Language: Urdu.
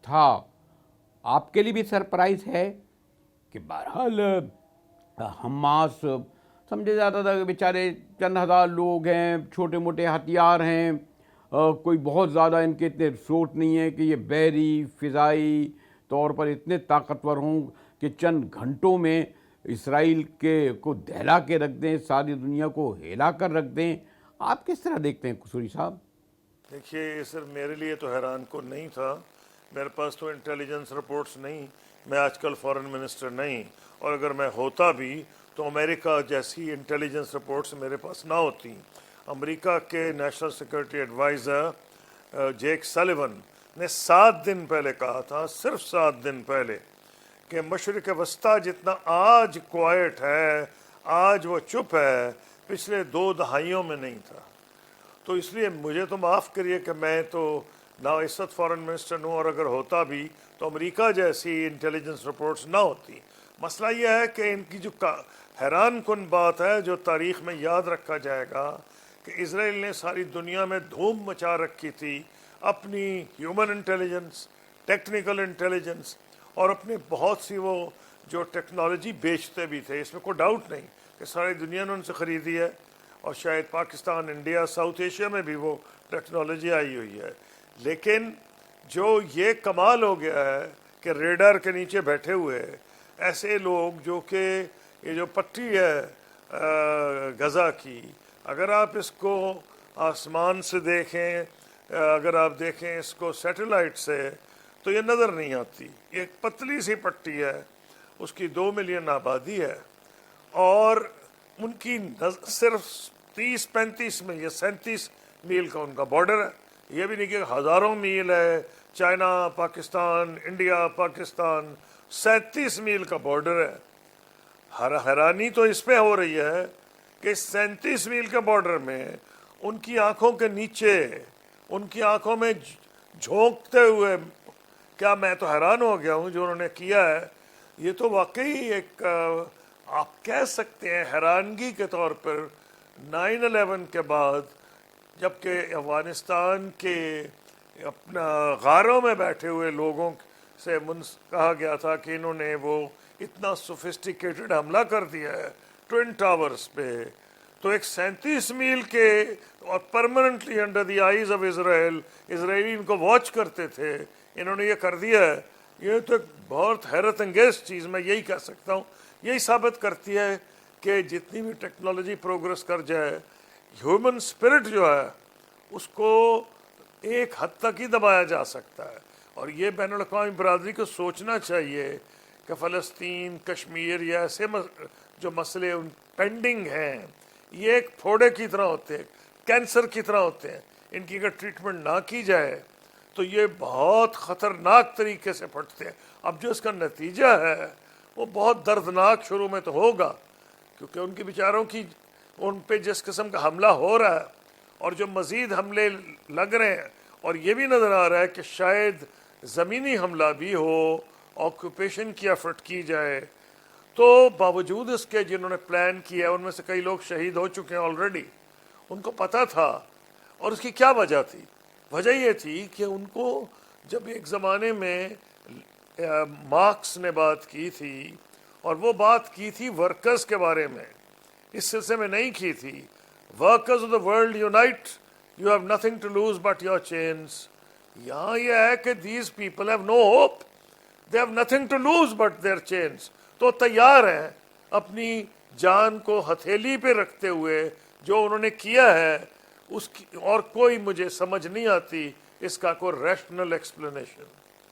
تھا، آپ کے لیے بھی سرپرائز ہے کہ بہرحال حماس سمجھے جاتا تھا کہ بیچارے چند ہزار لوگ ہیں، چھوٹے موٹے ہتھیار ہیں، کوئی بہت زیادہ ان کے اتنے ریسورس نہیں ہے کہ یہ بحری فضائی طور پر اتنے طاقتور ہوں کہ چند گھنٹوں میں اسرائیل کو دہلا کے رکھ دیں، ساری دنیا کو ہلا کر رکھ دیں. آپ کس طرح دیکھتے ہیں قصوری صاحب؟ دیکھیے سر، میرے لیے تو حیران کن نہیں تھا. میرے پاس تو انٹیلیجنس رپورٹس نہیں، میں آج کل فارن منسٹر نہیں، اور اگر میں ہوتا بھی تو امریکہ جیسی انٹیلیجنس رپورٹس میرے پاس نہ ہوتی. امریکہ کے national security adviser Jake Sullivan نے 7 دن پہلے کہا تھا، صرف 7 دن پہلے، کہ مشرق وسطیٰ جتنا آج کوائٹ ہے، آج وہ چپ ہے، پچھلے 2 دہائیوں میں نہیں تھا. تو اس لیے مجھے تو معاف کریے کہ میں تو نا اس وقت فارن منسٹر ہوں، اور اگر ہوتا بھی تو امریکہ جیسی انٹیلیجنس رپورٹس نہ ہوتی. مسئلہ یہ ہے کہ ان کی جو حیران کن بات ہے جو تاریخ میں یاد رکھا جائے گا کہ اسرائیل نے ساری دنیا میں دھوم مچا رکھی تھی اپنی ہیومن انٹیلیجنس، ٹیکنیکل انٹیلیجنس، اور اپنے بہت سی وہ جو ٹیکنالوجی بیچتے بھی تھے. اس میں کوئی ڈاؤٹ نہیں کہ ساری دنیا نے ان سے خریدی ہے، اور شاید پاکستان، انڈیا، ساؤتھ ایشیا میں بھی وہ ٹیکنالوجی آئی ہوئی ہے. لیکن جو یہ کمال ہو گیا ہے کہ ریڈار کے نیچے بیٹھے ہوئے ایسے لوگ، جو کہ یہ جو پٹی ہے غزہ کی، اگر آپ اس کو آسمان سے دیکھیں، اگر آپ دیکھیں اس کو سیٹلائٹ سے، تو یہ نظر نہیں آتی. ایک پتلی سی پٹی ہے، اس کی 2 ملین آبادی ہے، اور ان کی صرف 30-35 میل یا 37 میل کا ان کا بارڈر ہے. یہ بھی نہیں کہ ہزاروں میل ہے، چائنا پاکستان، انڈیا پاکستان، 37 میل کا بارڈر ہے. حیرانی تو اس پہ ہو رہی ہے کہ 37 میل کے بارڈر میں ان کی آنکھوں کے نیچے، ان کی آنکھوں میں جھونکتے ہوئے، کیا میں تو حیران ہو گیا ہوں جو انہوں نے کیا ہے. یہ تو واقعی ایک آپ کہہ سکتے ہیں حیرانگی کے طور پر 9/11 کے بعد، جبکہ افغانستان کے اپنا غاروں میں بیٹھے ہوئے لوگوں سے کہا گیا تھا کہ انہوں نے وہ اتنا سوفسٹیکیٹڈ حملہ کر دیا ہے ٹوئن ٹاورز پہ، تو ایک 37 میل کے، اور permanently under the eyes of Israel, Israeli ان کو واچ کرتے تھے، انہوں نے یہ کر دیا ہے. یہ تو ایک بہت حیرت انگیز چیز، میں یہی کہہ سکتا ہوں. یہی ثابت کرتی ہے کہ جتنی بھی ٹیکنالوجی پروگرس کر جائے، ہیومن اسپرٹ جو ہے اس کو ایک حد تک ہی دبایا جا سکتا ہے. اور یہ بین الاقوامی برادری کو سوچنا چاہیے کہ فلسطین، کشمیر یا ایسے جو مسئلے پینڈنگ ہیں، یہ ایک پھوڑے کی طرح ہوتے ہیں، کینسر کی طرح ہوتے ہیں. ان کی اگر ٹریٹمنٹ نہ کی جائے تو یہ بہت خطرناک طریقے سے پھٹتے ہیں. اب جو اس کا نتیجہ ہے وہ بہت دردناک شروع میں تو ہوگا، کیونکہ ان کی بیچاروں کی ان پہ جس قسم کا حملہ ہو رہا ہے، اور جو مزید حملے لگ رہے ہیں، اور یہ بھی نظر آ رہا ہے کہ شاید زمینی حملہ بھی ہو، آکوپیشن کی ایفرٹ کی جائے، تو باوجود اس کے جنہوں نے پلان کیا ان میں سے کئی لوگ شہید ہو چکے ہیں آلریڈی. ان کو پتہ تھا. اور اس کی کیا وجہ تھی؟ وجہ یہ تھی کہ ان کو جب ایک زمانے میں مارکس نے بات کی تھی، اور وہ بات کی تھی ورکرز کے بارے میں، اس سلسلے میں نہیں کی تھی. Workers of the world unite, you have nothing to lose but your chains. یہاں یہ ہے کہ these people have no hope, they have nothing to lose but their chains. تو تیار ہیں اپنی جان کو ہتھیلی پہ رکھتے ہوئے جو انہوں نے کیا ہے اس کی، اور کوئی مجھے سمجھ نہیں آتی اس کا کوئی ریشنل ایکسپلینیشن.